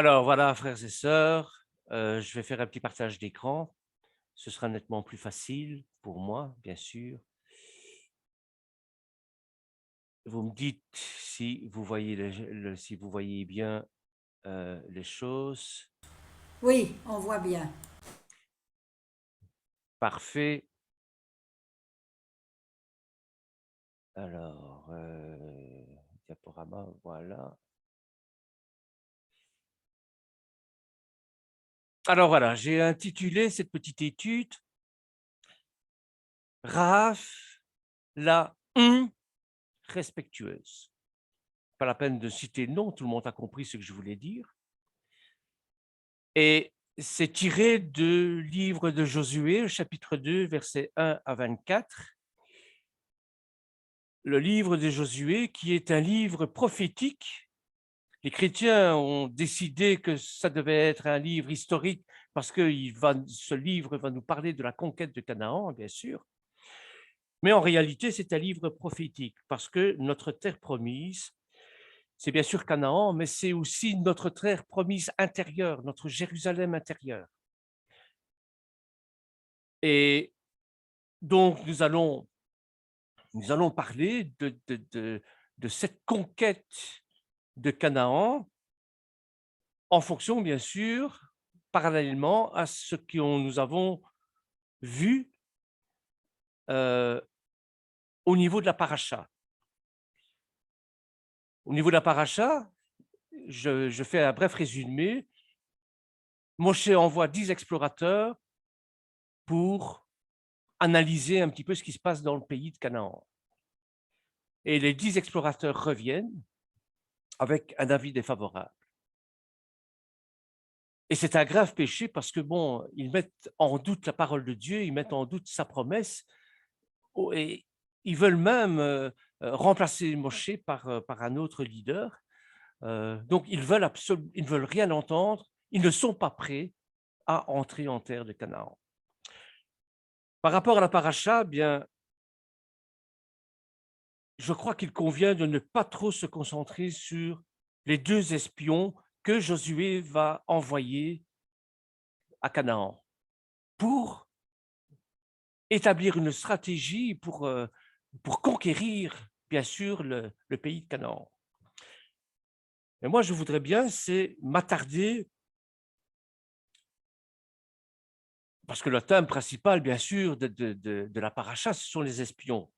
Alors voilà, frères et sœurs, je vais faire un petit partage d'écran. Ce sera nettement plus facile pour moi, bien sûr. Vous me dites si vous voyez si vous voyez bien les choses. Oui, on voit bien. Parfait. Alors, diaporama, voilà. Alors voilà, j'ai intitulé cette petite étude Rahaf, la respectueuse. Pas la peine de citer le nom, tout le monde a compris ce que je voulais dire. Et c'est tiré du livre de Josué, chapitre 2, versets 1 à 24. Le livre de Josué, qui est un livre prophétique. Les chrétiens ont décidé que ça devait être un livre historique parce que ce livre va nous parler de la conquête de Canaan, bien sûr. Mais en réalité, c'est un livre prophétique parce que notre terre promise, c'est bien sûr Canaan, mais c'est aussi notre terre promise intérieure, notre Jérusalem intérieure. Et donc, nous allons parler de cette conquête de Canaan en fonction, bien sûr, parallèlement à ce que nous avons vu euh, au niveau de la paracha. Au niveau de la paracha, je fais un bref résumé. Moshe envoie 10 explorateurs pour analyser un petit peu ce qui se passe dans le pays de Canaan. Et les 10 explorateurs reviennent avec un avis défavorable. Et c'est un grave péché parce que, bon, ils mettent en doute la parole de Dieu, ils mettent en doute sa promesse, et ils veulent même remplacer Moshe par un autre leader. Donc, ils ne veulent rien entendre, ils ne sont pas prêts à entrer en terre de Canaan. Par rapport à la paracha, bien, je crois qu'il convient de ne pas trop se concentrer sur les 2 espions que Josué va envoyer à Canaan pour établir une stratégie pour conquérir, bien sûr, le pays de Canaan. Et moi, je voudrais bien, c'est m'attarder, parce que le thème principal, bien sûr, de la paracha, ce sont les espions.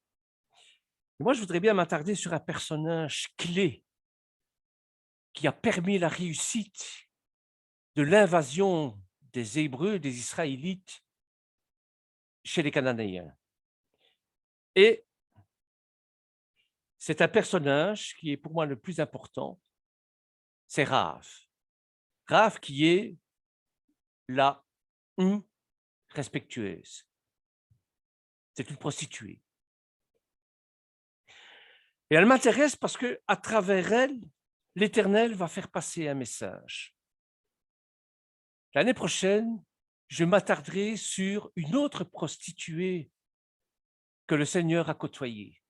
Et moi, je voudrais bien m'attarder sur un personnage clé qui a permis la réussite de l'invasion des Hébreux, des Israélites chez les Cananéens. Et c'est un personnage qui est pour moi le plus important, c'est Rahab. Rahab qui est la respectueuse. C'est une prostituée. Et elle m'intéresse parce que à travers elle, l'Éternel va faire passer un message. L'année prochaine, je m'attarderai sur une autre prostituée que le Seigneur a côtoyée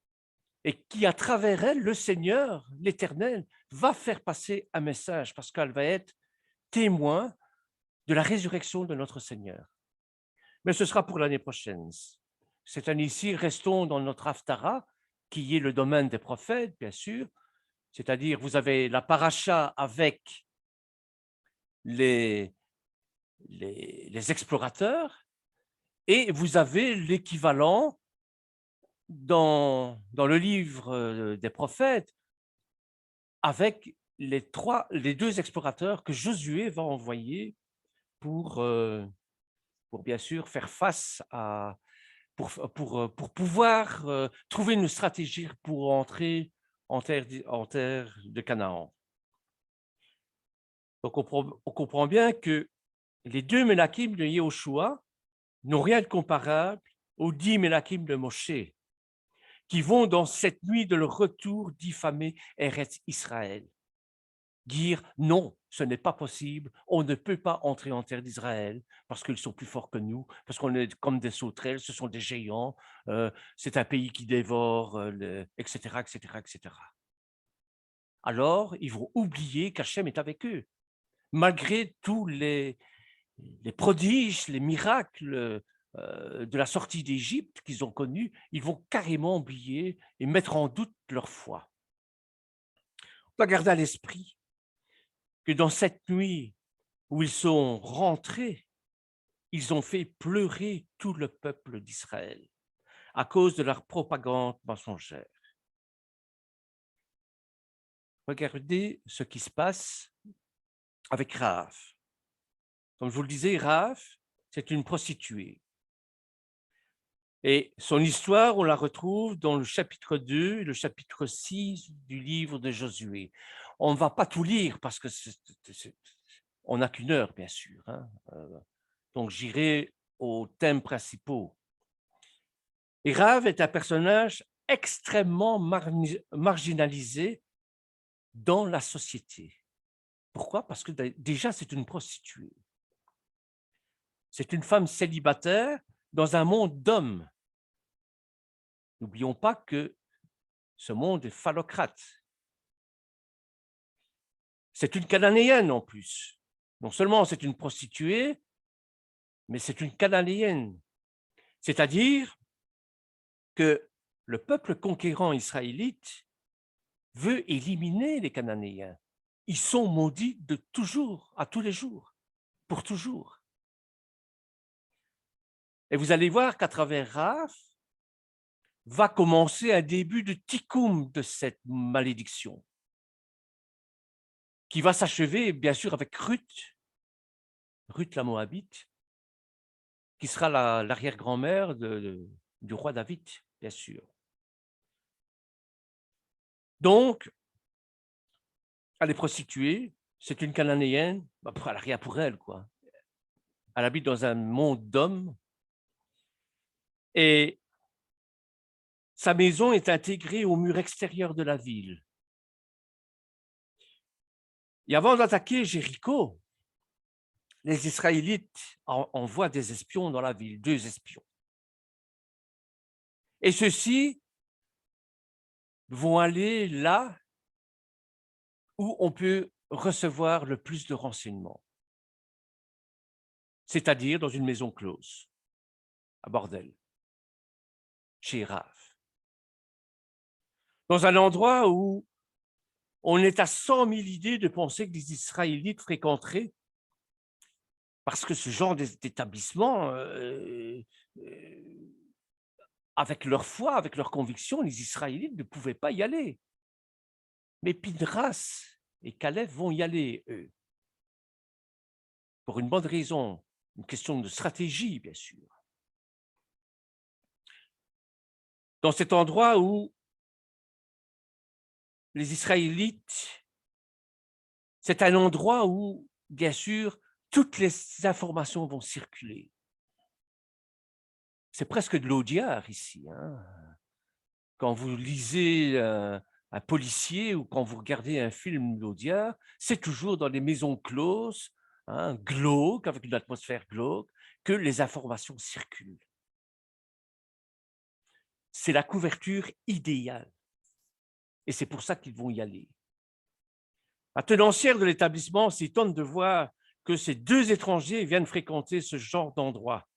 et qui, à travers elle, le Seigneur, l'Éternel, va faire passer un message parce qu'elle va être témoin de la résurrection de notre Seigneur. Mais ce sera pour l'année prochaine. Cette année-ci, restons dans notre Haftara, qui est le domaine des prophètes, bien sûr, c'est-à-dire vous avez la paracha avec les, les explorateurs et vous avez l'équivalent dans le livre des prophètes avec les 2 explorateurs que Josué va envoyer pour, pour bien sûr faire face à, pour pouvoir trouver une stratégie pour entrer en terre de Canaan. Donc on comprend bien que les 2 Mélakim de Yehoshua n'ont rien de comparable aux 10 Mélakim de Moshe, qui vont dans cette nuit de leur retour diffamer Eretz Israël. Dire non, ce n'est pas possible, on ne peut pas entrer en terre d'Israël parce qu'ils sont plus forts que nous, parce qu'on est comme des sauterelles, ce sont des géants, c'est un pays qui dévore, etc., etc., etc. Alors, ils vont oublier qu'Hachem est avec eux. malgré tous les prodiges, les miracles de la sortie d'Égypte qu'ils ont connus, ils vont carrément oublier et mettre en doute leur foi. On doit garder à l'esprit que dans cette nuit où ils sont rentrés, ils ont fait pleurer tout le peuple d'Israël à cause de leur propagande mensongère. Regardez ce qui se passe avec Rahab. Comme je vous le disais, Rahab, c'est une prostituée. Et son histoire, on la retrouve dans le chapitre 2 et le chapitre 6 du livre de Josué. On ne va pas tout lire parce que on n'a qu'une heure, bien sûr. Donc, j'irai aux thèmes principaux. Et Rahab est un personnage extrêmement marginalisé dans la société. Pourquoi? Parce que déjà, c'est une prostituée. C'est une femme célibataire dans un monde d'hommes. N'oublions pas que ce monde est phallocrate. C'est une Cananéenne en plus. Non seulement c'est une prostituée, mais c'est une Cananéenne. C'est-à-dire que le peuple conquérant israélite veut éliminer les Cananéens. Ils sont maudits de toujours, à tous les jours, pour toujours. Et vous allez voir qu'à travers Rahab va commencer un début de tikkun de cette malédiction, qui va s'achever bien sûr avec Ruth la Moabite, qui sera l'arrière-grand-mère du roi David, bien sûr. Donc, elle est prostituée, c'est une Cananéenne, elle n'a rien pour elle, quoi. Elle habite dans un monde d'hommes et sa maison est intégrée au mur extérieur de la ville. Et avant d'attaquer Jéricho, les Israélites envoient des espions dans la ville, 2 espions. Et ceux-ci vont aller là où on peut recevoir le plus de renseignements, c'est-à-dire dans une maison close, à bordel, chez Rahab. Dans un endroit où on est à 100 000 idées de penser que les Israélites fréquenteraient, parce que ce genre d'établissement, avec leur foi, avec leur conviction, les Israélites ne pouvaient pas y aller. Mais Pinchas et Caleb vont y aller, eux. Pour une bonne raison, une question de stratégie, bien sûr. Dans cet endroit où les Israélites, c'est un endroit où, bien sûr, toutes les informations vont circuler. C'est presque de l'audiard ici. Quand vous lisez un policier ou quand vous regardez un film d'audiard, c'est toujours dans les maisons closes, glauques, avec une atmosphère glauque, que les informations circulent. C'est la couverture idéale. Et c'est pour ça qu'ils vont y aller. La tenancière de l'établissement s'étonne de voir que ces 2 étrangers viennent fréquenter ce genre d'endroit.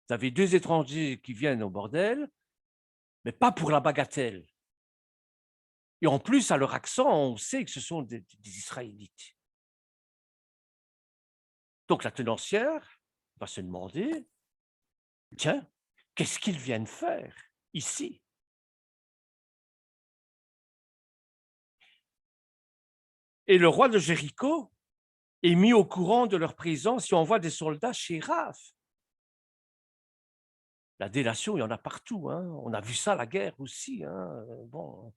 Vous avez 2 étrangers qui viennent au bordel, mais pas pour la bagatelle. Et en plus, à leur accent, on sait que ce sont des Israélites. Donc la tenancière va se demander, tiens, qu'est-ce qu'ils viennent faire ici? Et le roi de Jéricho est mis au courant de leur présence et envoie des soldats chez Rahab. La délation, il y en a partout. On a vu ça à la guerre aussi. Bon,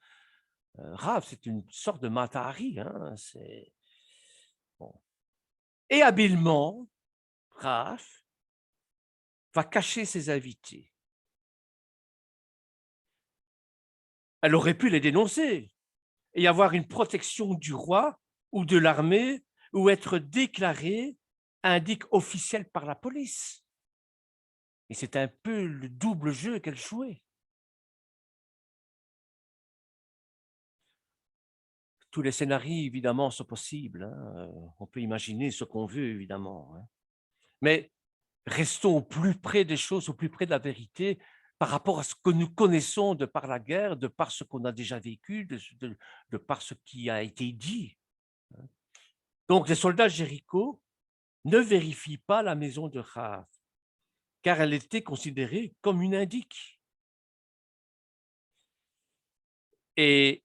Rahab, c'est une sorte de Mata Hari. Bon. Et habilement, Rahab va cacher ses invités. Elle aurait pu les dénoncer et y avoir une protection du roi ou de l'armée ou être déclarée indique officielle par la police. Et c'est un peu le double jeu qu'elle jouait. tous les scénarios, évidemment, sont possibles. Hein. On peut imaginer ce qu'on veut, évidemment. Hein. Mais restons au plus près des choses, au plus près de la vérité, par rapport à ce que nous connaissons de par la guerre, de par ce qu'on a déjà vécu, de par ce qui a été dit. Hein. Donc, les soldats de Jéricho ne vérifient pas la maison de Rav, car elle était considérée comme une indique. Et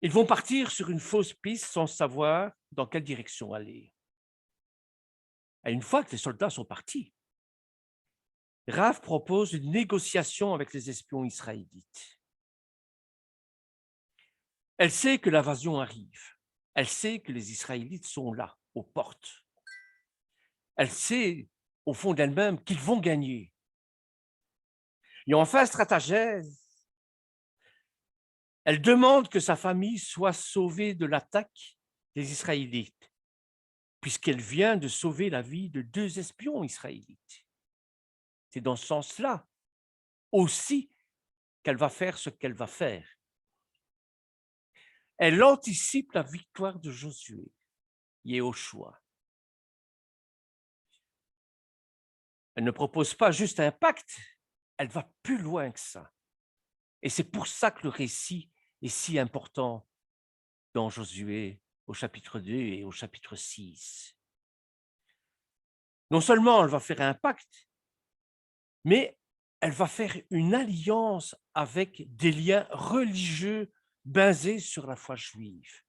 ils vont partir sur une fausse piste sans savoir dans quelle direction aller. Et une fois que les soldats sont partis, Rav propose une négociation avec les espions israélites. Elle sait que l'invasion arrive. Elle sait que les Israélites sont là, aux portes. Elle sait, au fond d'elle-même, qu'ils vont gagner. Et en fin stratagème, elle demande que sa famille soit sauvée de l'attaque des Israélites, puisqu'elle vient de sauver la vie de 2 espions israélites. C'est dans ce sens-là aussi qu'elle va faire ce qu'elle va faire. Elle anticipe la victoire de Josué, Yehoshua. Elle ne propose pas juste un pacte, elle va plus loin que ça. Et c'est pour ça que le récit est si important dans Josué au chapitre 2 et au chapitre 6. Non seulement elle va faire un pacte, mais elle va faire une alliance avec des liens religieux basés sur la foi juive.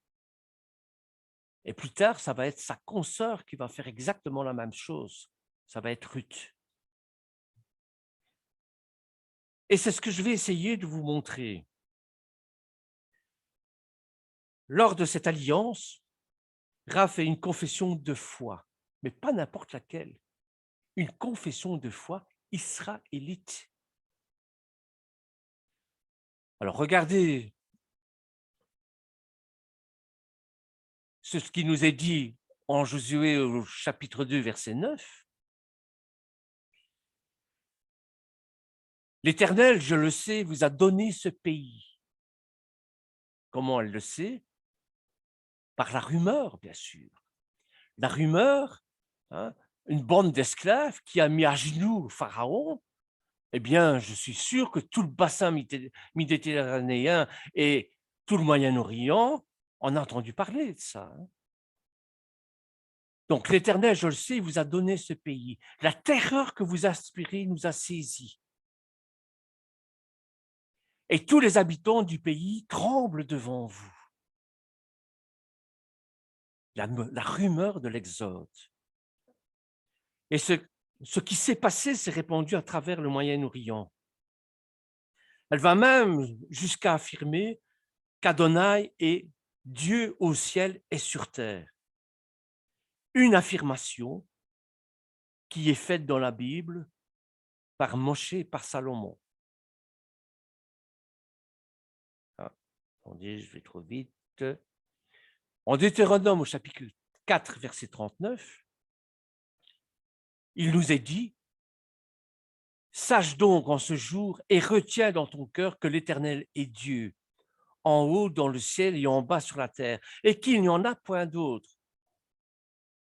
Et plus tard, ça va être sa consoeur qui va faire exactement la même chose. Ça va être Ruth. Et c'est ce que je vais essayer de vous montrer. Lors de cette alliance, Rav fait une confession de foi, mais pas n'importe laquelle. Une confession de foi israélite. Alors regardez ce qui nous est dit en Josué au chapitre 2, verset 9. L'Éternel, je le sais, vous a donné ce pays. Comment elle le sait? Par la rumeur, bien sûr. La rumeur, hein, une bande d'esclaves qui a mis à genoux Pharaon, eh bien, je suis sûr que tout le bassin méditerranéen et tout le Moyen-Orient en a entendu parler de ça. Hein. Donc, l'Éternel, je le sais, vous a donné ce pays. La terreur que vous aspirez nous a saisis. Et tous les habitants du pays tremblent devant vous. La rumeur de l'Exode. Et ce qui s'est passé s'est répandu à travers le Moyen-Orient. Elle va même jusqu'à affirmer qu'Adonai est Dieu au ciel et sur terre. Une affirmation qui est faite dans la Bible par Moshe et par Salomon. Ah, attendez, je vais trop vite. En Deutéronome au chapitre 4, verset 39, il nous est dit « Sache donc en ce jour et retiens dans ton cœur que l'Éternel est Dieu, en haut dans le ciel et en bas sur la terre, et qu'il n'y en a point d'autre. »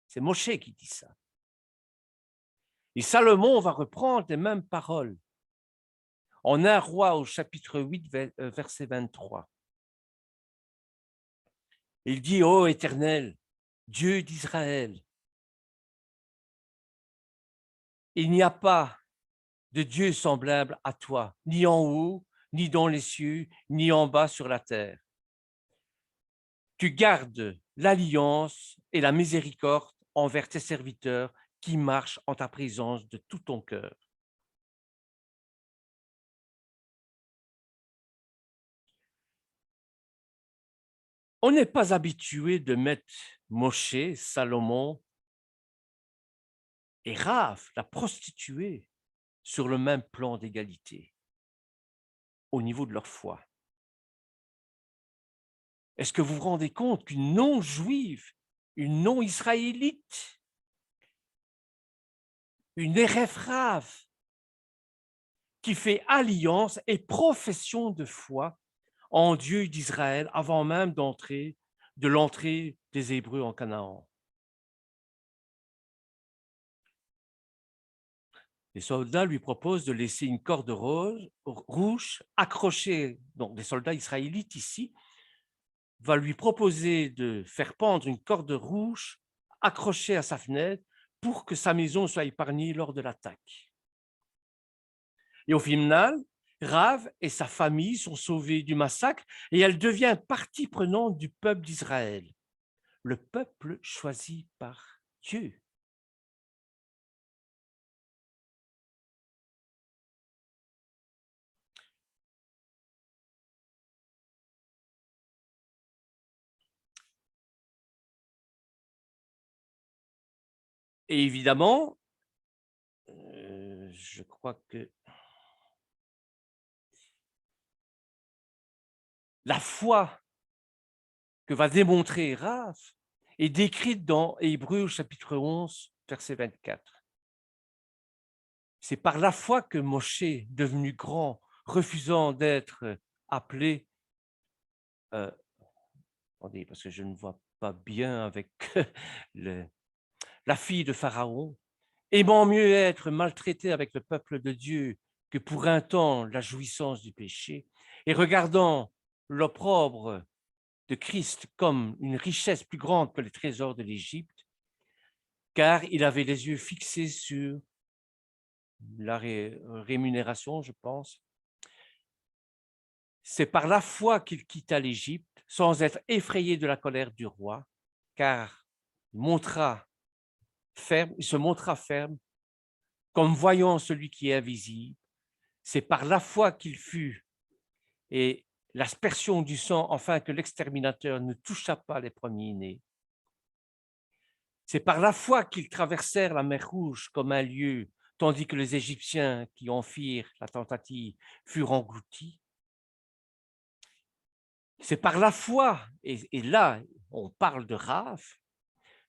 C'est Moshe qui dit ça. Et Salomon va reprendre les mêmes paroles en 1 Roi au chapitre 8, verset 23. Il dit « Ô Éternel, Dieu d'Israël, il n'y a pas de Dieu semblable à toi, ni en haut, ni dans les cieux, ni en bas sur la terre. Tu gardes l'alliance et la miséricorde envers tes serviteurs qui marchent en ta présence de tout ton cœur. » On n'est pas habitué de mettre Moshe, Salomon et Rav, la prostituée, sur le même plan d'égalité, au niveau de leur foi. Est-ce que vous vous rendez compte qu'une non-juive, une non-israélite, une Éref Rav, qui fait alliance et profession de foi en Dieu d'Israël avant même de l'entrée des Hébreux en Canaan. Les soldats lui proposent de laisser une corde rouge accrochée, donc les soldats israélites ici, va lui proposer de faire pendre une corde rouge accrochée à sa fenêtre pour que sa maison soit épargnée lors de l'attaque. Et au final, Rav et sa famille sont sauvés du massacre et elle devient partie prenante du peuple d'Israël, le peuple choisi par Dieu. Et évidemment, je crois que la foi que va démontrer Rav est décrite dans Hébreux chapitre 11, verset 24. C'est par la foi que Moshe, devenu grand, refusant d'être appelé, attendez, parce que je ne vois pas bien avec la fille de Pharaon, aimant mieux être maltraité avec le peuple de Dieu que pour un temps la jouissance du péché, et regardant l'opprobre de Christ comme une richesse plus grande que les trésors de l'Égypte, car il avait les yeux fixés sur la rémunération, je pense. C'est par la foi qu'il quitta l'Égypte sans être effrayé de la colère du roi, car il se montra ferme comme voyant celui qui est invisible. C'est par la foi qu'il fut et l'aspersion du sang, afin que l'exterminateur ne toucha pas les premiers-nés. C'est par la foi qu'ils traversèrent la mer Rouge comme un lieu, tandis que les Égyptiens qui en firent la tentative furent engloutis. C'est par la foi, et là on parle de Rav,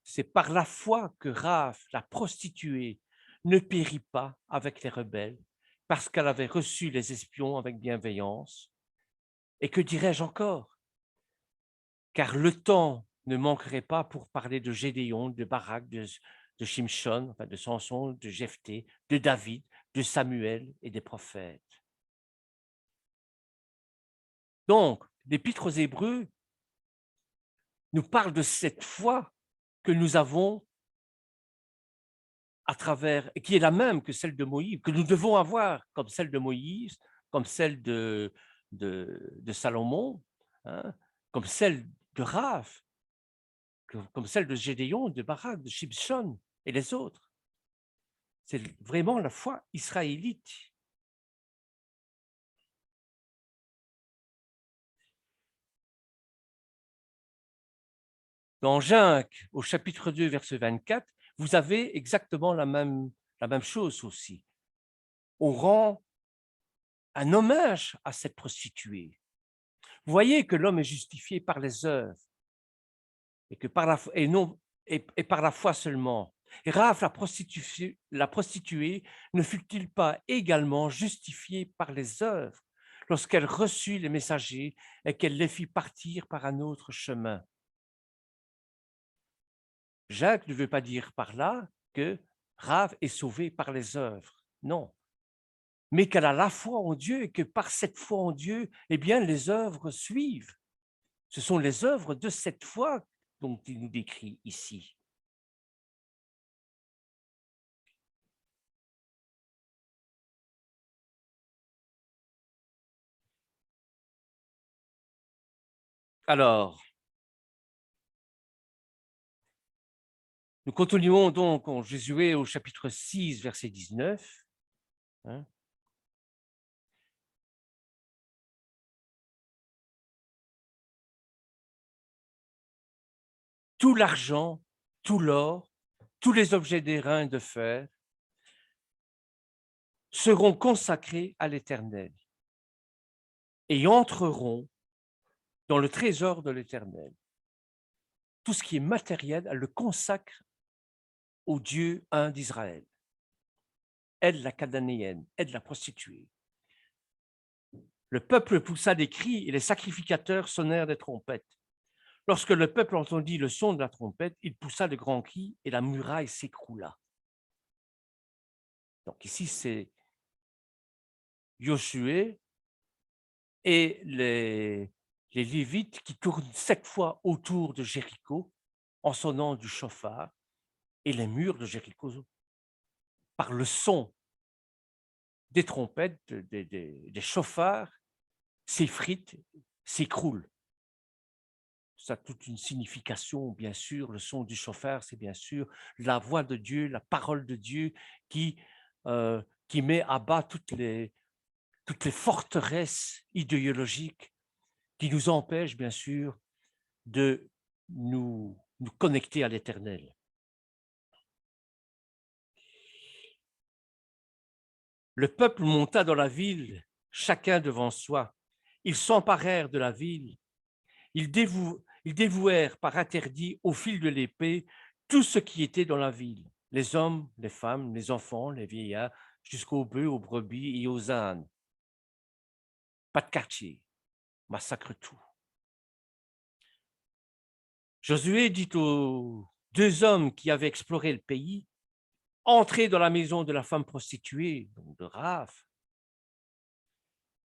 c'est par la foi que Rav, la prostituée, ne périt pas avec les rebelles, parce qu'elle avait reçu les espions avec bienveillance. Et que dirais-je encore? Car le temps ne manquerait pas pour parler de Gédéon, de Barak, de Shimshon, enfin de Samson, de Jephthé, de David, de Samuel et des prophètes. Donc, l'Épître aux Hébreux nous parle de cette foi que nous avons à travers, et qui est la même que celle de Moïse, que nous devons avoir comme celle de Moïse, comme celle de Salomon, hein, comme celle de Rav, comme celle de Gédéon, de Barak, de Shimshon et les autres. C'est vraiment la foi israélite. Dans Jacques, au chapitre 2, verset 24, vous avez exactement la même chose aussi. On rend un hommage à cette prostituée. Vous voyez que l'homme est justifié par les œuvres et que par la et non et par la foi seulement. Et Raph, la prostituée, ne fut-il pas également justifiée par les œuvres lorsqu'elle reçut les messagers et qu'elle les fit partir par un autre chemin? Jacques ne veut pas dire par là que Rav est sauvé par les œuvres, non, mais qu'elle a la foi en Dieu et que par cette foi en Dieu, eh bien, les œuvres suivent. Ce sont les œuvres de cette foi dont il nous décrit ici. Alors, nous continuons donc en Josué au chapitre 6, verset 19. Hein. Tout l'argent, tout l'or, tous les objets d'airain et de fer seront consacrés à l'Éternel et entreront dans le trésor de l'Éternel. Tout ce qui est matériel, elle le consacre au Dieu un d'Israël. Elle, la cananéenne, elle, la prostituée. Le peuple poussa des cris et les sacrificateurs sonnèrent des trompettes. Lorsque le peuple entendit le son de la trompette, il poussa de grands cris et la muraille s'écroula. Donc ici, c'est Josué et les Lévites qui tournent 7 fois autour de Jéricho en sonnant du chauffard, et les murs de Jéricho, par le son des trompettes, des chauffards, s'effritent, s'écroulent. Ça a toute une signification, bien sûr. Le son du chauffard, c'est bien sûr la voix de Dieu, la parole de Dieu qui met à bas toutes les forteresses idéologiques qui nous empêchent, bien sûr, de nous connecter à l'Éternel. Le peuple monta dans la ville, chacun devant soi. Ils s'emparèrent de la ville. Ils dévouèrent par interdit au fil de l'épée tout ce qui était dans la ville, les hommes, les femmes, les enfants, les vieillards, jusqu'aux bœufs, aux brebis et aux ânes. Pas de quartier, massacre tout. Josué dit aux 2 hommes qui avaient exploré le pays, entrez dans la maison de la femme prostituée, donc de Raph,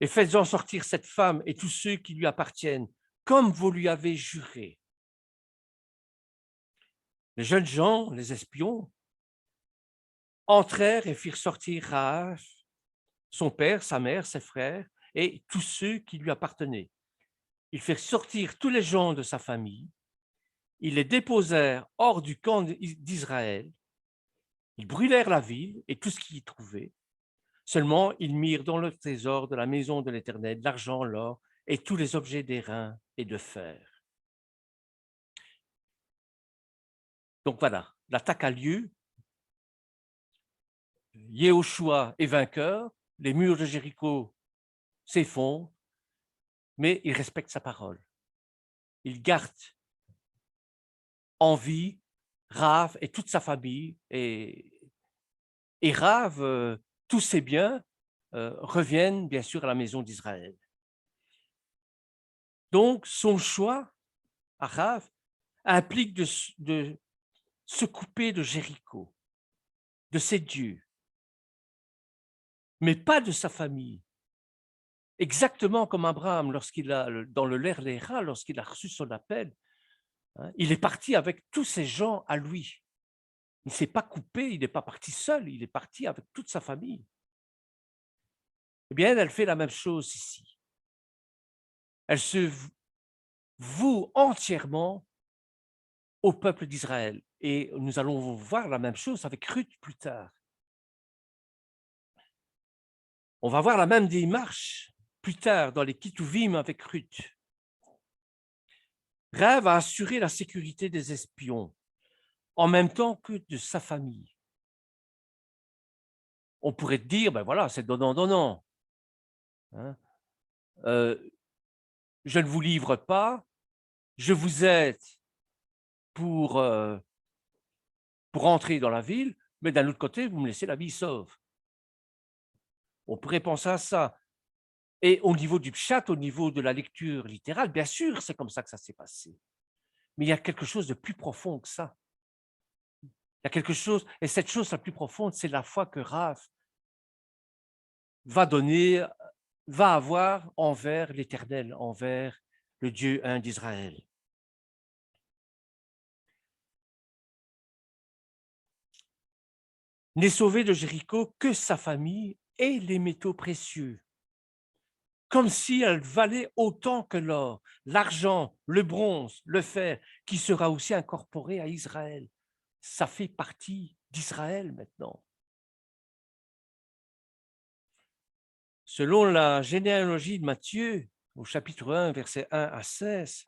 et faites-en sortir cette femme et tous ceux qui lui appartiennent, comme vous lui avez juré. Les jeunes gens, les espions, entrèrent et firent sortir Rahab, son père, sa mère, ses frères et tous ceux qui lui appartenaient. Ils firent sortir tous les gens de sa famille. Ils les déposèrent hors du camp d'Israël. Ils brûlèrent la ville et tout ce qu'ils y trouvaient. Seulement, ils mirent dans le trésor de la maison de l'Éternel l'argent, l'or et tous les objets d'airain et de fer. Donc voilà, l'attaque a lieu. Yehoshua est vainqueur, les murs de Jéricho s'effondrent, mais il respecte sa parole. Il garde en vie Rav et toute sa famille, et Rav, tous ses biens reviennent bien sûr à la maison d'Israël. Donc son choix à Rav implique de se couper de Jéricho, de ses dieux, mais pas de sa famille. Exactement comme Abraham, dans le Ler Léra, lorsqu'il a reçu son appel, il est parti avec tous ces gens à lui. Il ne s'est pas coupé, il n'est pas parti seul, il est parti avec toute sa famille. Eh bien, elle fait la même chose ici. Elle se voue entièrement au peuple d'Israël. Et nous allons voir la même chose avec Ruth plus tard. On va voir la même démarche plus tard dans les Kituvim avec Ruth. Rav a assuré la sécurité des espions en même temps que de sa famille. On pourrait dire, ben voilà, c'est donnant-donnant. Hein? Je ne vous livre pas, je vous aide pour entrer dans la ville, mais d'un autre côté, vous me laissez la vie sauve. On pourrait penser à ça. Et au niveau du pshat, au niveau de la lecture littérale, bien sûr, c'est comme ça que ça s'est passé. Mais il y a quelque chose de plus profond que ça. Il y a quelque chose, et cette chose la plus profonde, c'est la foi que Rav va avoir envers l'Éternel, envers le Dieu un d'Israël. N'est sauvé de Jéricho que sa famille et les métaux précieux, comme si elle valait autant que l'or, l'argent, le bronze, le fer, qui sera aussi incorporé à Israël. Ça fait partie d'Israël maintenant. Selon la généalogie de Matthieu, au chapitre 1, versets 1 à 16,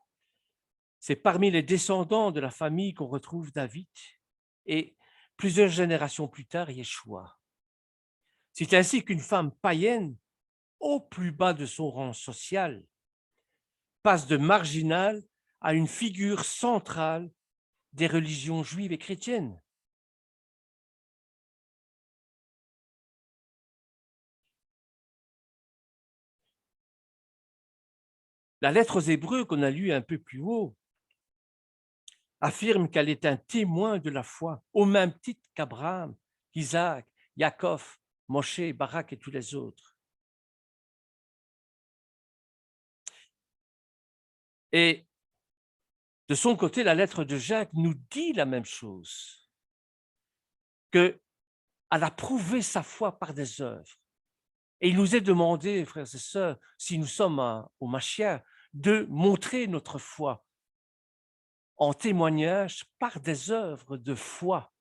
c'est parmi les descendants de la famille qu'on retrouve David et plusieurs générations plus tard, Yeshua. C'est ainsi qu'une femme païenne, au plus bas de son rang social, passe de marginale à une figure centrale des religions juives et chrétiennes. La lettre aux Hébreux qu'on a lue un peu plus haut affirme qu'elle est un témoin de la foi, au même titre qu'Abraham, Isaac, Yaakov, Moshe, Barak et tous les autres. Et de son côté, la lettre de Jacques nous dit la même chose, qu'elle a prouvé sa foi par des œuvres. Et il nous est demandé, frères et sœurs, si nous sommes au Mashiach, de montrer notre foi en témoignage par des œuvres de foi.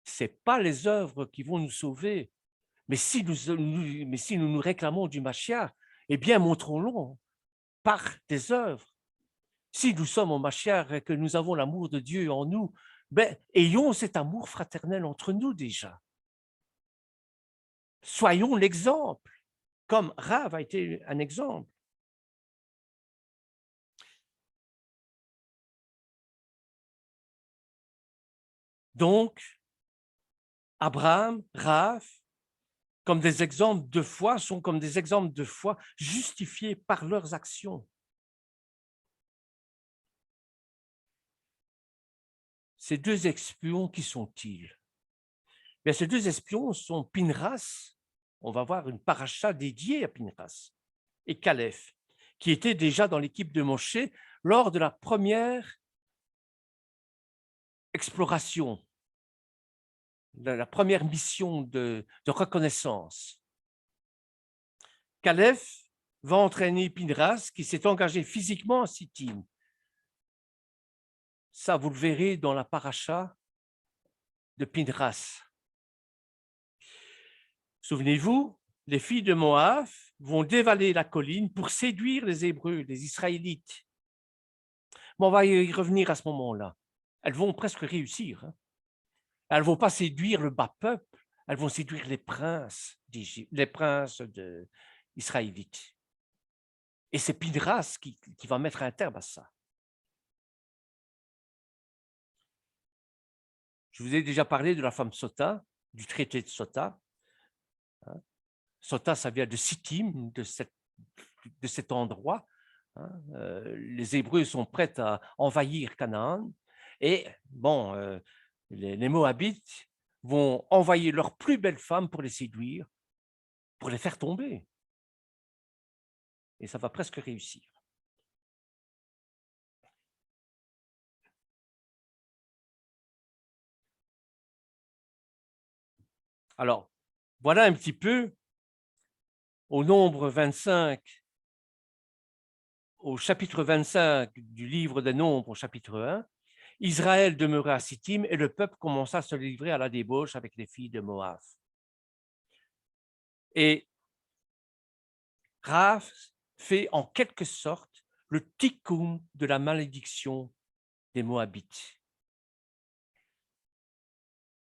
Ce n'est pas les œuvres qui vont nous sauver, mais si nous réclamons du Mashiach, eh bien, montrons-le par des œuvres. Si nous sommes au Mashiach et que nous avons l'amour de Dieu en nous, ben, ayons cet amour fraternel entre nous déjà. Soyons l'exemple, comme Rav a été un exemple. Donc, Abraham, Rav, comme des exemples de foi, sont comme des exemples de foi justifiés par leurs actions. Ces deux espions, qui sont-ils? Bien, ces deux espions sont Pinras, on va voir une paracha dédiée à Pinras, et Caleb, qui étaient déjà dans l'équipe de Moshe lors de la première exploration, la première mission de reconnaissance. Caleb va entraîner Pinras, qui s'est engagé physiquement à Sittim. Ça, vous le verrez dans la paracha de Pinras. Souvenez-vous, les filles de Moab vont dévaler la colline pour séduire les Hébreux, les Israélites. Mais on va y revenir à ce moment-là. Elles vont presque réussir. Hein. Elles ne vont pas séduire le bas peuple, elles vont séduire les princes israélites. Et c'est Pinras qui va mettre un terme à ça. Je vous ai déjà parlé de la femme Sota, du traité de Sota. Sota, ça vient de Sittim, de cet endroit. Les Hébreux sont prêts à envahir Canaan. Et bon, les Moabites vont envoyer leurs plus belles femmes pour les séduire, pour les faire tomber. Et ça va presque réussir. Alors, voilà un petit peu, au nombre 25, au chapitre 25 du livre des Nombres, au chapitre 1, Israël demeura à Sittim et le peuple commença à se livrer à la débauche avec les filles de Moab. Et Rav fait en quelque sorte le tikkun de la malédiction des Moabites.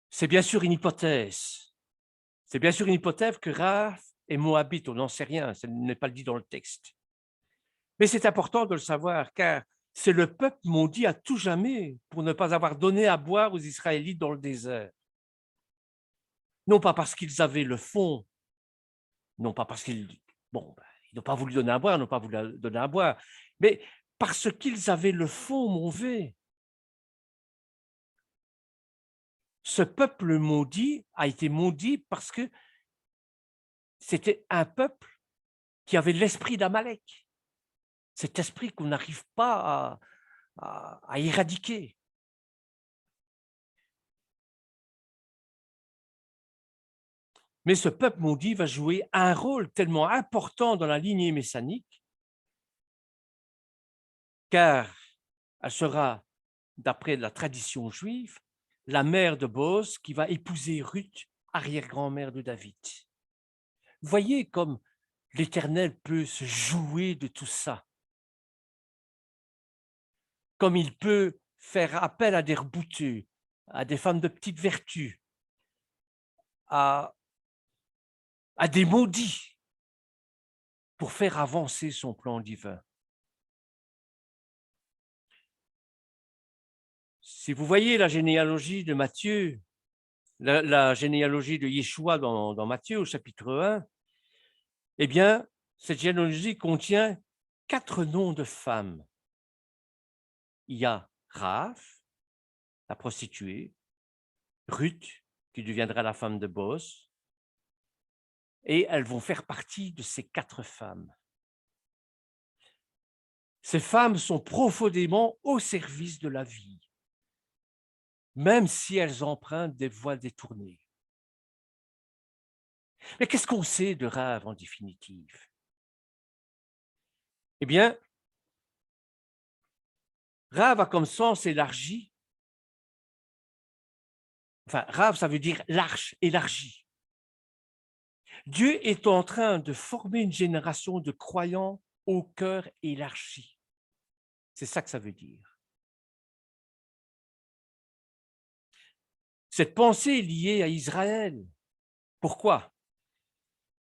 C'est bien sûr une hypothèse. C'est bien sûr une hypothèse que Rav est Moabite, on n'en sait rien, ce n'est pas dit dans le texte. Mais c'est important de le savoir, car c'est le peuple maudit à tout jamais pour ne pas avoir donné à boire aux Israélites dans le désert. Non pas parce qu'ils avaient le fond, non pas parce qu'ils n'ont pas voulu donner à boire, n'ont pas voulu donner à boire, mais parce qu'ils avaient le fond mauvais. Ce peuple maudit a été maudit parce que c'était un peuple qui avait l'esprit d'Amalek, cet esprit qu'on n'arrive pas à éradiquer. Mais ce peuple maudit va jouer un rôle tellement important dans la lignée messianique, car elle sera, d'après la tradition juive, la mère de Boz qui va épouser Ruth, arrière-grand-mère de David. Voyez comme l'Éternel peut se jouer de tout ça. Comme il peut faire appel à des rebouteux, à des femmes de petite vertu, à des maudits pour faire avancer son plan divin. Si vous voyez la généalogie de Matthieu, la généalogie de Yeshua dans Matthieu au chapitre 1, eh bien, cette généalogie contient 4 noms de femmes. Il y a Rahab, la prostituée, Ruth, qui deviendra la femme de Boz, et elles vont faire partie de ces 4 femmes. Ces femmes sont profondément au service de la vie, même si elles empruntent des voies détournées. Mais qu'est-ce qu'on sait de Rahab en définitive? Eh bien, Rahab a comme sens élargi. Enfin, Rahab, ça veut dire l'arche élargie. Dieu est en train de former une génération de croyants au cœur élargi. C'est ça que ça veut dire. Cette pensée est liée à Israël. Pourquoi?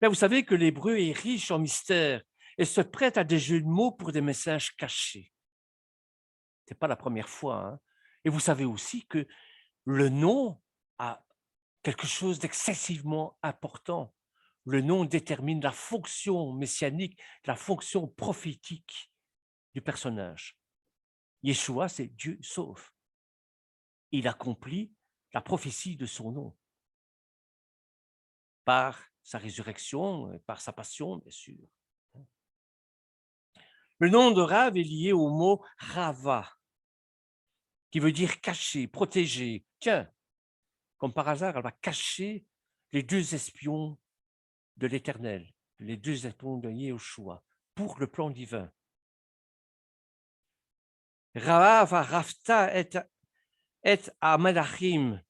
Bien, vous savez que l'hébreu est riche en mystères et se prête à des jeux de mots pour des messages cachés. Ce n'est pas la première fois. Hein. Et vous savez aussi que le nom a quelque chose d'excessivement important. Le nom détermine la fonction messianique, la fonction prophétique du personnage. Yeshua, c'est Dieu sauve. Il accomplit la prophétie de son nom par sa résurrection, par sa passion, bien sûr. Le nom de Rav est lié au mot Rava, qui veut dire cacher, protéger. Tiens, comme par hasard, elle va cacher les 2 espions de l'Éternel, les 2 espions de Yeshua, pour le plan divin. Rav Rafta et Amalachim.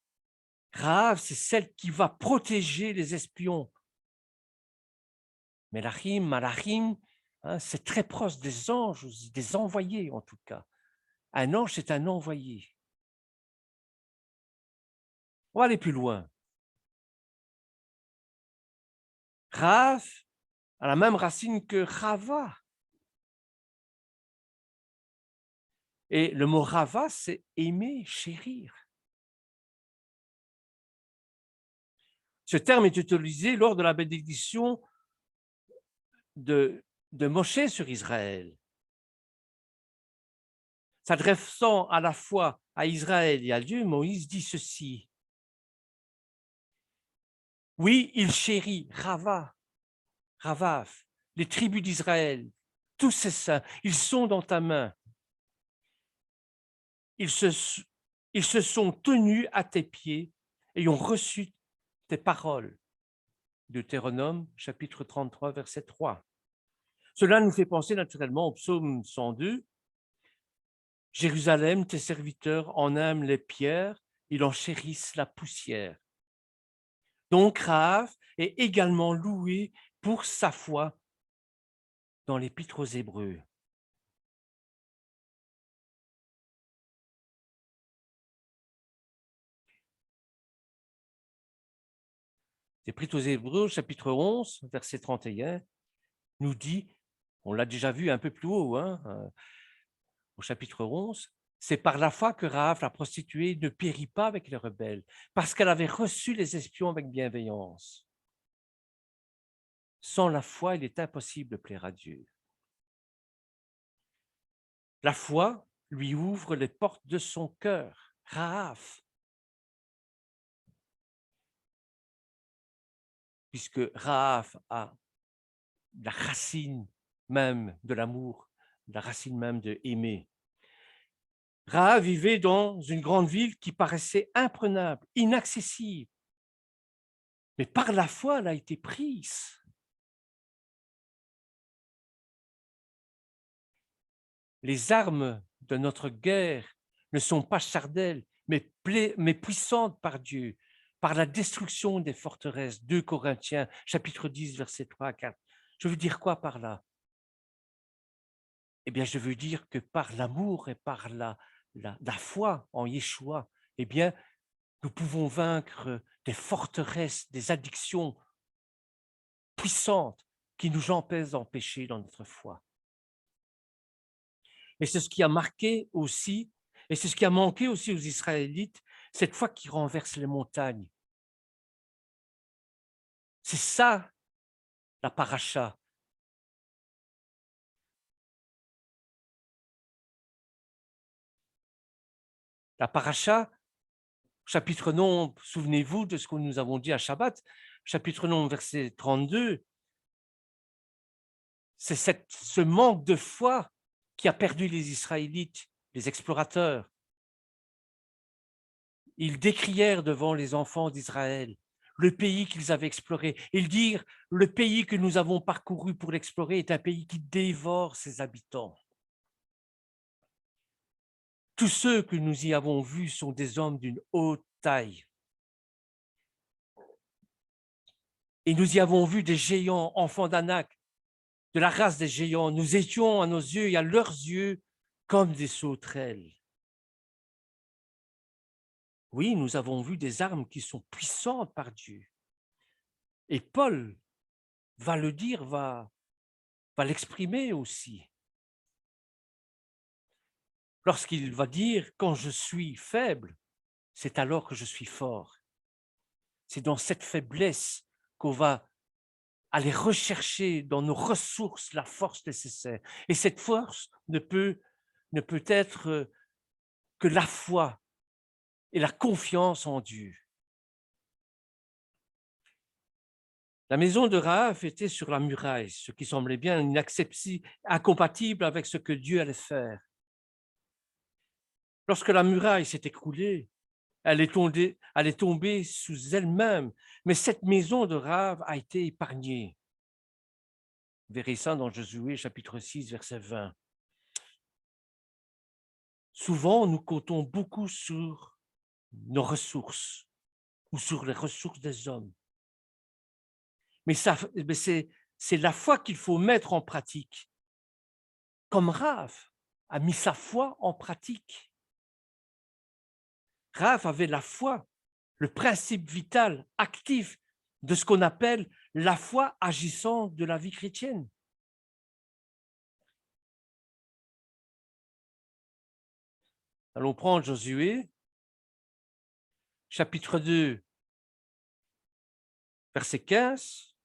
Rav, c'est celle qui va protéger les espions. Melachim, Malachim, hein, c'est très proche des anges, des envoyés en tout cas. Un ange, c'est un envoyé. On va aller plus loin. Rav a la même racine que Rava. Et le mot Rava, c'est aimer, chérir. Ce terme est utilisé lors de la bénédiction de Moshe sur Israël. S'adressant à la fois à Israël et à Dieu, Moïse dit ceci. Oui, il chérit Rava, Ravav, les tribus d'Israël, tous ces saints, ils sont dans ta main. Ils se sont tenus à tes pieds et ont reçu tes paroles. Deutéronome, chapitre 33, verset 3. Cela nous fait penser naturellement au psaume 102. Jérusalem, tes serviteurs en aiment les pierres, ils en chérissent la poussière. Donc Rahab est également loué pour sa foi dans l'Épître aux Hébreux. L'Épître aux Hébreux, chapitre 11, verset 31, nous dit, on l'a déjà vu un peu plus haut, hein, au chapitre 11, c'est par la foi que Rahab, la prostituée, ne périt pas avec les rebelles, parce qu'elle avait reçu les espions avec bienveillance. Sans la foi, il est impossible de plaire à Dieu. La foi lui ouvre les portes de son cœur. Rahab, puisque Rahab a la racine même de l'amour, la racine même de aimer. Rahab vivait dans une grande ville qui paraissait imprenable, inaccessible. Mais par la foi, elle a été prise. Les armes de notre guerre ne sont pas charnelles, mais puissantes par Dieu, par la destruction des forteresses. 2 Corinthiens, chapitre 10, versets 3 à 4. Je veux dire quoi par là? Eh bien, je veux dire que par l'amour et par la foi en Yeshua, eh bien, nous pouvons vaincre des forteresses, des addictions puissantes qui nous empêchent d'empêcher dans notre foi. Et c'est ce qui a marqué aussi, et c'est ce qui a manqué aussi aux Israélites, cette foi qui renverse les montagnes. C'est ça, la paracha. La paracha, chapitre 9, souvenez-vous de ce que nous avons dit à Shabbat, chapitre 9, verset 32, c'est ce manque de foi qui a perdu les Israélites, les explorateurs. Ils décrièrent devant les enfants d'Israël le pays qu'ils avaient exploré. Ils dirent, le pays que nous avons parcouru pour l'explorer est un pays qui dévore ses habitants. Tous ceux que nous y avons vus sont des hommes d'une haute taille. Et nous y avons vu des géants, enfants d'Anak, de la race des géants. Nous étions à nos yeux et à leurs yeux comme des sauterelles. Oui, nous avons vu des armes qui sont puissantes par Dieu. Et Paul va le dire, va l'exprimer aussi. Lorsqu'il va dire « quand je suis faible, c'est alors que je suis fort ». C'est dans cette faiblesse qu'on va aller rechercher dans nos ressources la force nécessaire. Et cette force ne peut être que la foi et la confiance en Dieu. La maison de Rahab était sur la muraille, ce qui semblait bien incompatible avec ce que Dieu allait faire. Lorsque la muraille s'est écroulée, elle est tombée sous elle-même, mais cette maison de Rahab a été épargnée. Vous verrez ça dans Josué chapitre 6, verset 20. Souvent, nous comptons beaucoup sur nos ressources ou sur les ressources des hommes. Mais c'est la foi qu'il faut mettre en pratique. Comme Rahab a mis sa foi en pratique. Rahab avait la foi, le principe vital, actif de ce qu'on appelle la foi agissante de la vie chrétienne. Allons prendre Josué, chapitre 2, verset 15.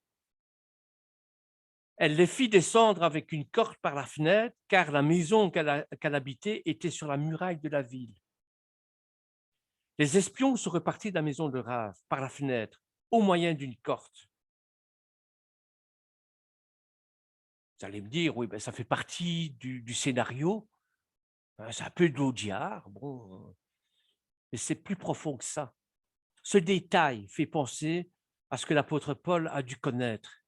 Elle les fit descendre avec une corde par la fenêtre, car la maison qu'elle habitait était sur la muraille de la ville. Les espions sont repartis de la maison de Rahab par la fenêtre, au moyen d'une corde. Vous allez me dire, oui, ben ça fait partie du scénario, c'est un peu de l'audiard, bon, mais c'est plus profond que ça. Ce détail fait penser à ce que l'apôtre Paul a dû connaître.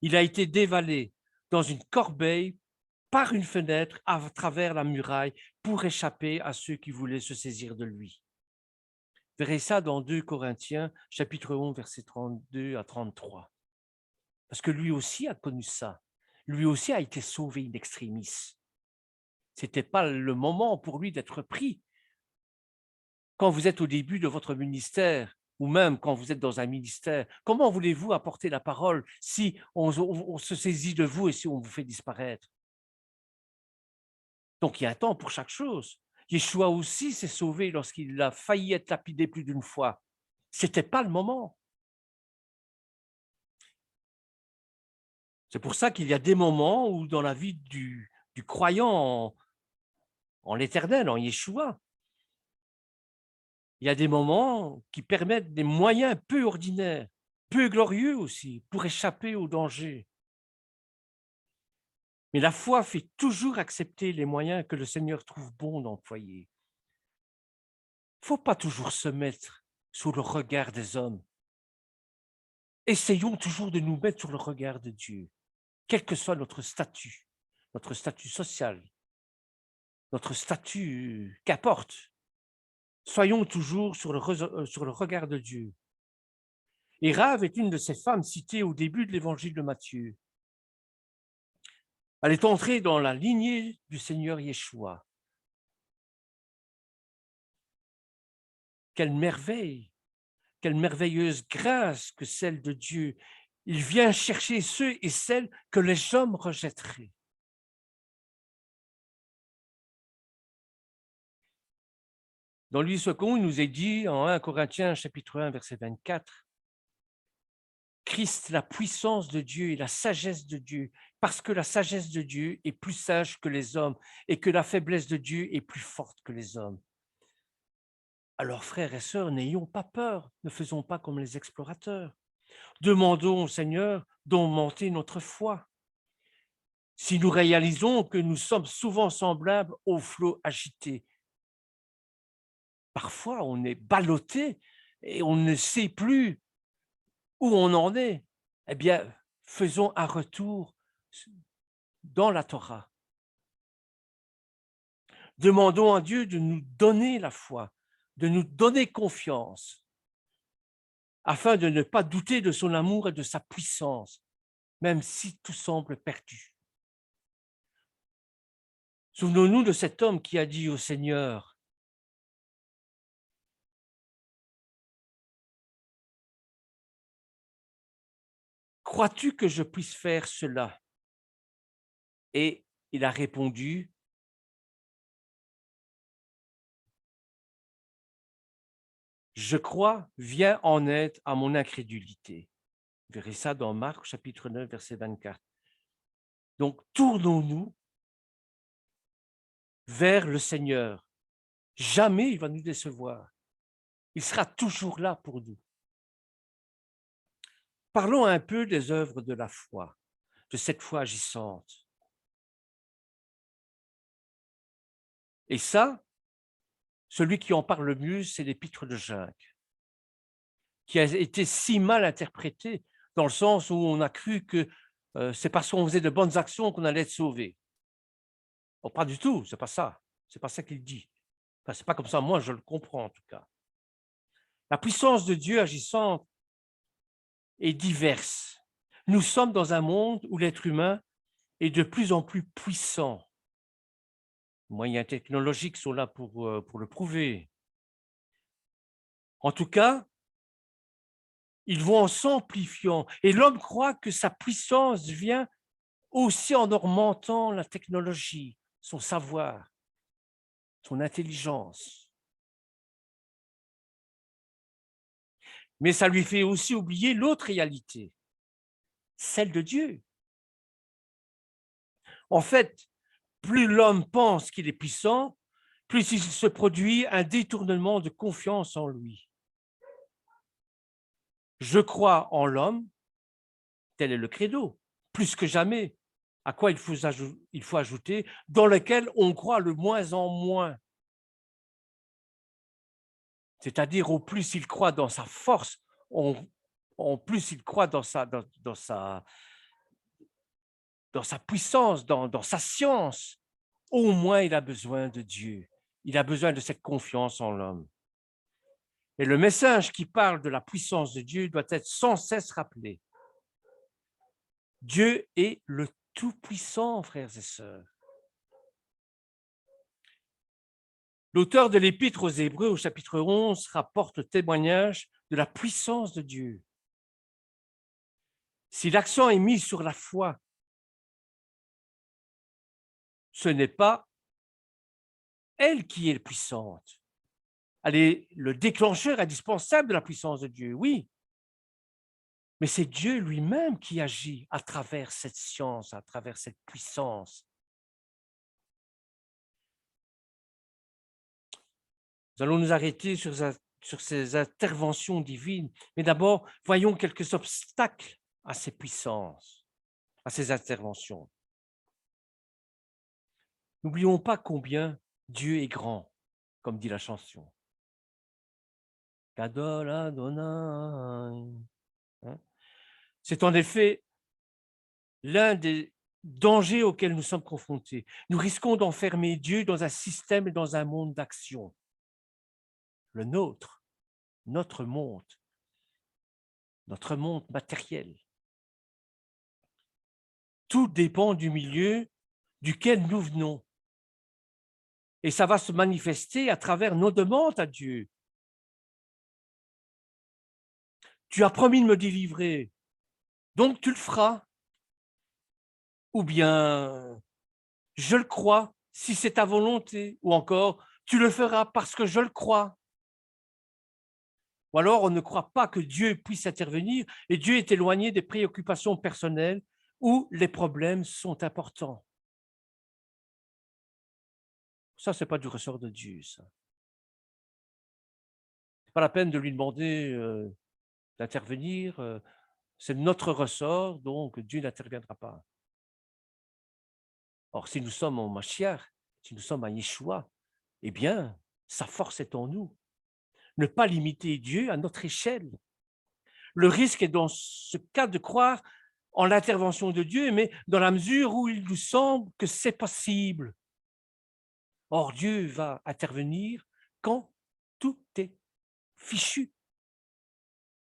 Il a été dévalé dans une corbeille par une fenêtre à travers la muraille pour échapper à ceux qui voulaient se saisir de lui. Vous verrez ça dans 2 Corinthiens, chapitre 11, versets 32 à 33. Parce que lui aussi a connu ça. Lui aussi a été sauvé in extremis. Ce n'était pas le moment pour lui d'être pris. Quand vous êtes au début de votre ministère, ou même quand vous êtes dans un ministère, comment voulez-vous apporter la parole si on se saisit de vous et si on vous fait disparaître? Donc, il y a un temps pour chaque chose. Yeshua aussi s'est sauvé lorsqu'il a failli être lapidé plus d'une fois. Ce n'était pas le moment. C'est pour ça qu'il y a des moments où dans la vie du croyant en l'Éternel, en Yeshua, il y a des moments qui permettent des moyens peu ordinaires, peu glorieux aussi, pour échapper au danger. Mais la foi fait toujours accepter les moyens que le Seigneur trouve bon d'employer. Il ne faut pas toujours se mettre sous le regard des hommes. Essayons toujours de nous mettre sur le regard de Dieu, quel que soit notre statut social, notre statut qu'apporte. Soyons toujours sur le regard de Dieu. Et Rahab est une de ces femmes citées au début de l'évangile de Matthieu. Elle est entrée dans la lignée du Seigneur Yeshua. Quelle merveille, quelle merveilleuse grâce que celle de Dieu. Il vient chercher ceux et celles que les hommes rejetteraient. Dans l'Église seconde, il nous est dit en 1 Corinthiens chapitre 1, verset 24, Christ, la puissance de Dieu et la sagesse de Dieu, parce que la sagesse de Dieu est plus sage que les hommes et que la faiblesse de Dieu est plus forte que les hommes. Alors, frères et sœurs, n'ayons pas peur, ne faisons pas comme les explorateurs. Demandons au Seigneur d'augmenter notre foi. Si nous réalisons que nous sommes souvent semblables aux flots agités, parfois on est ballotté et on ne sait plus où on en est, eh bien, faisons un retour dans la Torah. Demandons à Dieu de nous donner la foi, de nous donner confiance, afin de ne pas douter de son amour et de sa puissance, même si tout semble perdu. Souvenons-nous de cet homme qui a dit au Seigneur, « Crois-tu que je puisse faire cela ?» Et il a répondu, « Je crois, viens en aide à mon incrédulité. » Vous verrez ça dans Marc, chapitre 9, verset 24. Donc, tournons-nous vers le Seigneur. Jamais il va nous décevoir. Il sera toujours là pour nous. Parlons un peu des œuvres de la foi, de cette foi agissante. Et ça, celui qui en parle le mieux, c'est l'épître de Jacques, qui a été si mal interprété dans le sens où on a cru que c'est parce qu'on faisait de bonnes actions qu'on allait être sauvé. Oh, pas du tout, c'est pas ça. C'est pas ça qu'il dit. Enfin, c'est pas comme ça, moi je le comprends en tout cas. La puissance de Dieu agissante est diverse. Nous sommes dans un monde où l'être humain est de plus en plus puissant. Les moyens technologiques sont là pour le prouver. En tout cas, ils vont en s'amplifiant. Et l'homme croit que sa puissance vient aussi en augmentant la technologie, son savoir, son intelligence. Mais ça lui fait aussi oublier l'autre réalité, celle de Dieu. En fait, plus l'homme pense qu'il est puissant, plus il se produit un détournement de confiance en lui. Je crois en l'homme, tel est le credo, plus que jamais, à quoi il faut ajouter, dans lequel on croit le moins en moins. C'est-à-dire, au plus il croit dans sa force, en plus il croit dans sa puissance, dans sa science, au moins il a besoin de Dieu. Il a besoin de cette confiance en l'homme. Et le message qui parle de la puissance de Dieu doit être sans cesse rappelé. Dieu est le Tout-Puissant, frères et sœurs. L'auteur de l'Épître aux Hébreux, au chapitre 11, rapporte témoignage de la puissance de Dieu. Si l'accent est mis sur la foi, ce n'est pas elle qui est puissante. Elle est le déclencheur indispensable de la puissance de Dieu, oui. Mais c'est Dieu lui-même qui agit à travers cette science, à travers cette puissance. Nous allons nous arrêter sur ces interventions divines, mais d'abord, voyons quelques obstacles à ces puissances, à ces interventions. N'oublions pas combien Dieu est grand, comme dit la chanson. Gadol Adonai. C'est en effet l'un des dangers auxquels nous sommes confrontés. Nous risquons d'enfermer Dieu dans un système et dans un monde d'action. Le nôtre, notre monde matériel. Tout dépend du milieu duquel nous venons. Et ça va se manifester à travers nos demandes à Dieu. Tu as promis de me délivrer, donc tu le feras. Ou bien, je le crois, si c'est ta volonté. Ou encore, tu le feras parce que je le crois. Ou alors, on ne croit pas que Dieu puisse intervenir et Dieu est éloigné des préoccupations personnelles où les problèmes sont importants. Ça, ce n'est pas du ressort de Dieu, ça. Pas la peine de lui demander d'intervenir. C'est notre ressort, donc Dieu n'interviendra pas. Or, si nous sommes en Mashiach, si nous sommes à Yeshua, eh bien, sa force est en nous. Ne pas limiter Dieu à notre échelle. Le risque est dans ce cas de croire en l'intervention de Dieu, mais dans la mesure où il nous semble que c'est possible. Or, Dieu va intervenir quand tout est fichu,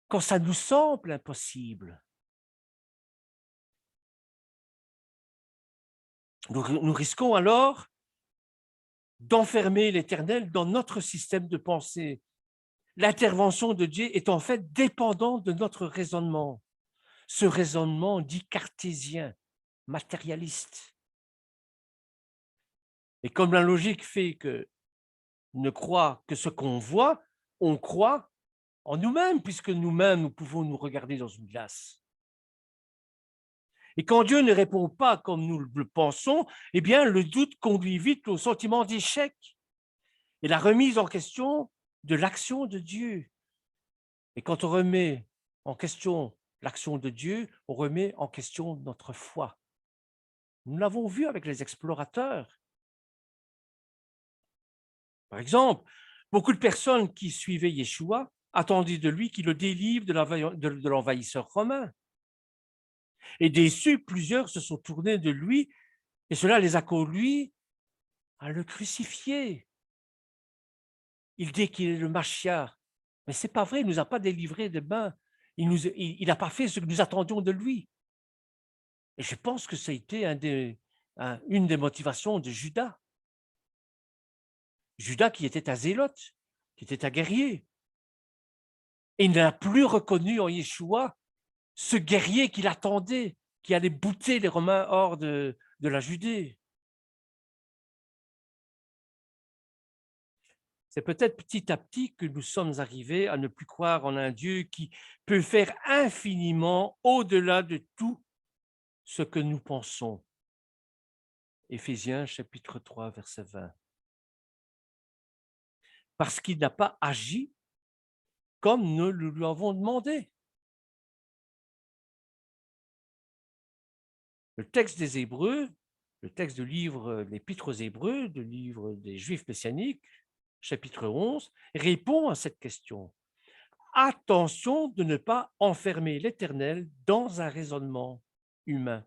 quand ça nous semble impossible. Nous risquons alors d'enfermer l'Éternel dans notre système de pensée. L'intervention de Dieu est en fait dépendante de notre raisonnement. Ce raisonnement dit cartésien, matérialiste. Et comme la logique fait que ne croit que ce qu'on voit, on croit en nous-mêmes, puisque nous-mêmes, nous pouvons nous regarder dans une glace. Et quand Dieu ne répond pas comme nous le pensons, eh bien, le doute conduit vite au sentiment d'échec et la remise en question de l'action de Dieu. Et quand on remet en question l'action de Dieu, on remet en question notre foi. Nous l'avons vu avec les explorateurs. Par exemple, beaucoup de personnes qui suivaient Yeshua attendaient de lui qu'il le délivre de l'envahisseur romain. Et déçus, plusieurs se sont tournés de lui et cela les a conduits à le crucifier. Il dit qu'il est le Mashiach, mais ce n'est pas vrai, il ne nous a pas délivrés des mains, il n'a pas fait ce que nous attendions de lui. Et je pense que ça a été une des motivations de Judas. Judas qui était un zélote, qui était un guerrier. Et il n'a plus reconnu en Yeshua ce guerrier qu'il attendait, qui allait bouter les Romains hors de la Judée. C'est peut-être petit à petit que nous sommes arrivés à ne plus croire en un Dieu qui peut faire infiniment au-delà de tout ce que nous pensons. Éphésiens chapitre 3, verset 20. Parce qu'il n'a pas agi comme nous lui avons demandé. Le texte des Hébreux, le texte du livre, l'Épître aux Hébreux, du livre des Juifs messianiques, chapitre 11, répond à cette question. Attention de ne pas enfermer l'Éternel dans un raisonnement humain.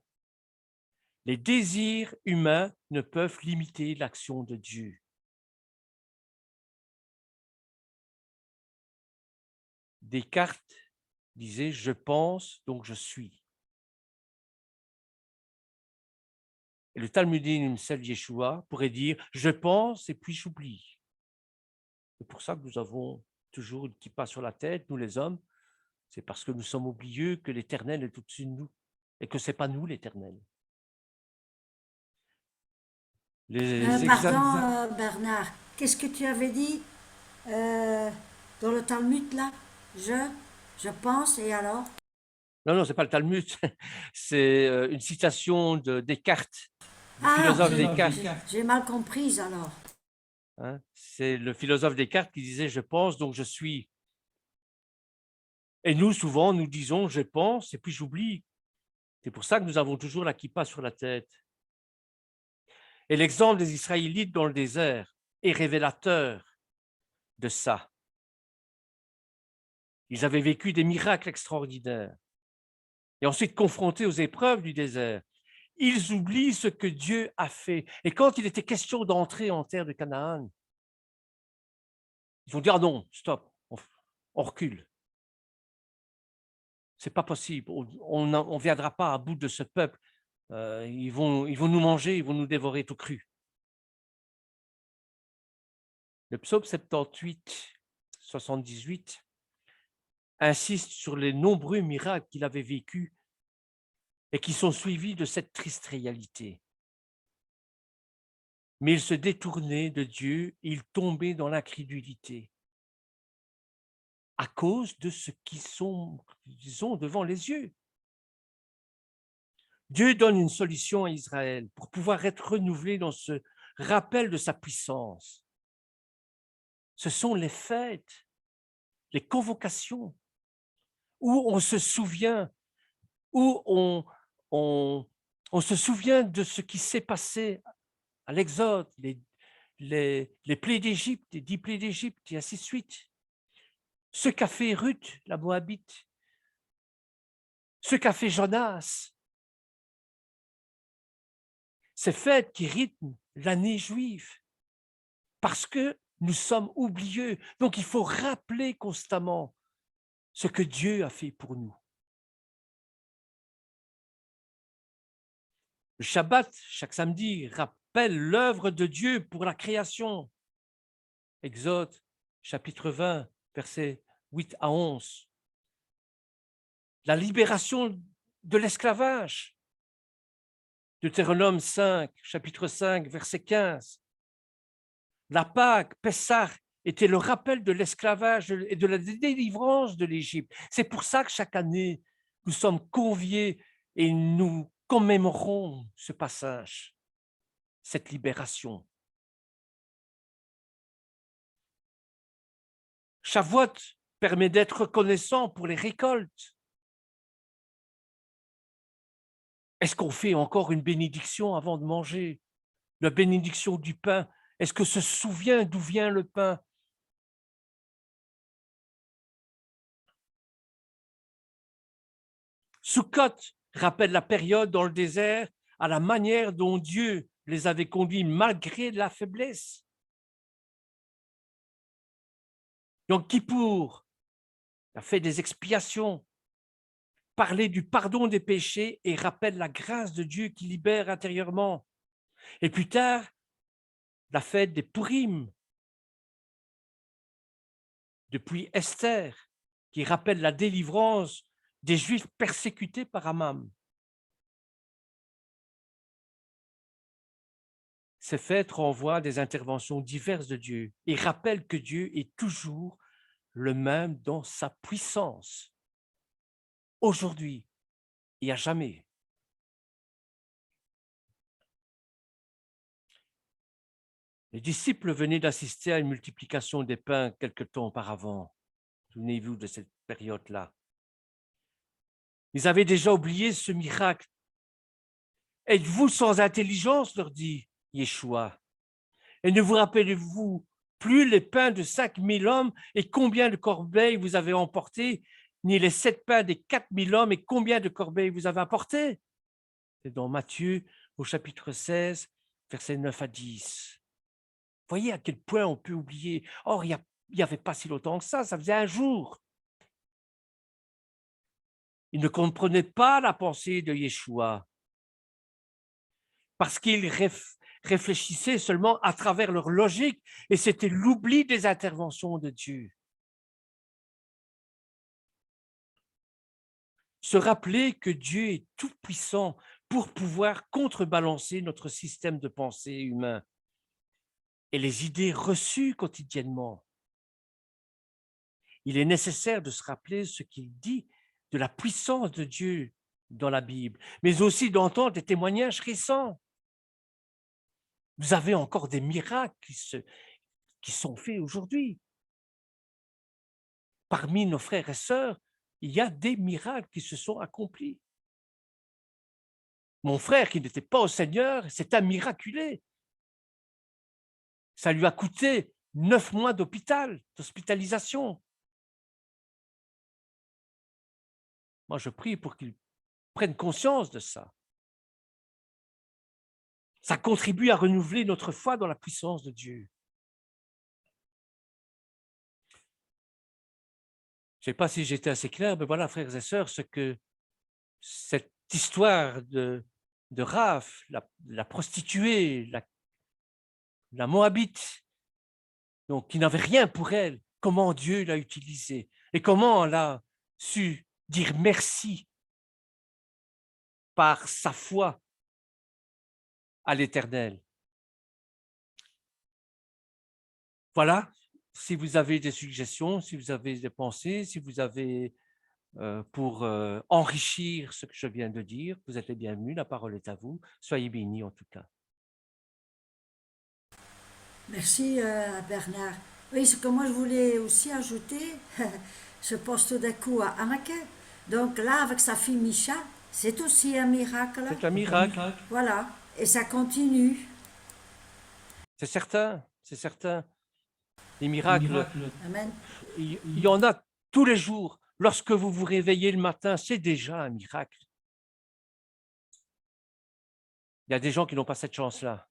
Les désirs humains ne peuvent limiter l'action de Dieu. Descartes disait « je pense, donc je suis ». Et le Talmudin Umsel Yeshua pourrait dire « je pense et puis j'oublie ». C'est pour ça que nous avons toujours une kippa sur la tête, nous les hommes. C'est parce que nous sommes oublieux que l'Éternel est au-dessus de nous et que ce n'est pas nous l'Éternel. Pardon, Bernard, qu'est-ce que tu avais dit dans le Talmud là? Je pense, et alors? Non, ce n'est pas le Talmud, c'est une citation de Descartes, du philosophe Descartes. J'ai mal comprise alors. Hein, c'est le philosophe Descartes qui disait « je pense, donc je suis ». Et nous, souvent, nous disons « je pense » et puis j'oublie. C'est pour ça que nous avons toujours la kippa sur la tête. Et l'exemple des Israélites dans le désert est révélateur de ça. Ils avaient vécu des miracles extraordinaires. Et ensuite, confrontés aux épreuves du désert, ils oublient ce que Dieu a fait. Et quand il était question d'entrer en terre de Canaan, ils vont dire « ah non, stop, on recule. Ce n'est pas possible, on ne viendra pas à bout de ce peuple. Ils vont nous manger, ils vont nous dévorer tout cru. » Le psaume 78, 78 insiste sur les nombreux miracles qu'il avait vécus et qui sont suivis de cette triste réalité. Mais il se détournait de Dieu et il tombait dans l'incrédulité à cause de ce qu'ils ont devant les yeux. Dieu donne une solution à Israël pour pouvoir être renouvelé dans ce rappel de sa puissance. Ce sont les fêtes. les convocations, où on se souvient, où on se souvient de ce qui s'est passé à l'Exode, les plaies d'Égypte, les 10 plaies d'Égypte, et ainsi de suite. Ce qu'a fait Ruth, la Moabite, ce qu'a fait Jonas, ces fêtes qui rythment l'année juive, parce que nous sommes oublieux. Donc il faut rappeler constamment ce que Dieu a fait pour nous. Le Shabbat, chaque samedi, rappelle l'œuvre de Dieu pour la création. Exode, chapitre 20, versets 8 à 11. La libération de l'esclavage. Deutéronome 5, chapitre 5, verset 15. La Pâque, Pessah, était le rappel de l'esclavage et de la délivrance de l'Égypte. C'est pour ça que chaque année, nous sommes conviés et nous commémorons ce passage, cette libération. Shavuot permet d'être reconnaissant pour les récoltes. Est-ce qu'on fait encore une bénédiction avant de manger? La bénédiction du pain. Est-ce que se souvient d'où vient le pain? Sukkot rappelle la période dans le désert à la manière dont Dieu les avait conduits malgré la faiblesse. Yom Kippour a fait des expiations, parler du pardon des péchés et rappelle la grâce de Dieu qui libère intérieurement. Et plus tard, la fête des Purim, depuis Esther, qui rappelle la délivrance des Juifs persécutés par Haman. Ces fêtes renvoient à des interventions diverses de Dieu et rappellent que Dieu est toujours le même dans sa puissance, aujourd'hui et à jamais. Les disciples venaient d'assister à une multiplication des pains quelque temps auparavant. Souvenez-vous de cette période-là. Ils avaient déjà oublié ce miracle. Êtes-vous sans intelligence, leur dit Yeshua. Et ne vous rappelez-vous plus les pains de 5000 hommes et combien de corbeilles vous avez emportés, ni les 7 pains des 4000 hommes et combien de corbeilles vous avez apportés? C'est dans Matthieu au chapitre 16, versets 9 à 10. Voyez à quel point on peut oublier. Or, il n'y avait pas si longtemps que ça faisait un jour. Ils ne comprenaient pas la pensée de Yeshua parce qu'ils réfléchissaient seulement à travers leur logique et c'était l'oubli des interventions de Dieu. Se rappeler que Dieu est tout-puissant pour pouvoir contrebalancer notre système de pensée humain et les idées reçues quotidiennement. Il est nécessaire de se rappeler ce qu'il dit de la puissance de Dieu dans la Bible, mais aussi d'entendre des témoignages récents. Vous avez encore des miracles qui sont faits aujourd'hui. Parmi nos frères et sœurs, il y a des miracles qui se sont accomplis. Mon frère qui n'était pas au Seigneur, c'est un miraculé. Ça lui a coûté 9 mois d'hospitalisation. Moi, je prie pour qu'il prenne conscience de ça. Ça contribue à renouveler notre foi dans la puissance de Dieu. Je ne sais pas si j'étais assez clair, mais voilà, frères et sœurs, ce que cette histoire de Raph, la prostituée, la Moabite, donc qui n'avait rien pour elle, comment Dieu l'a utilisée et comment elle a su dire merci par sa foi à l'Éternel. Voilà, si vous avez des suggestions, si vous avez des pensées, si vous avez pour enrichir ce que je viens de dire, vous êtes les bienvenus, la parole est à vous. Soyez bénis en tout cas. Merci Bernard. Oui, ce que moi je voulais aussi ajouter, je pense tout d'un coup à Anneke. Donc là, avec sa fille Micha, c'est aussi un miracle. C'est un miracle, Voilà. Et ça continue. c'est certain, c'est certain. Les miracles, Amen. il y en a tous les jours. Lorsque vous vous réveillez le matin, c'est déjà un miracle. Il y a des gens qui n'ont pas cette chance-là.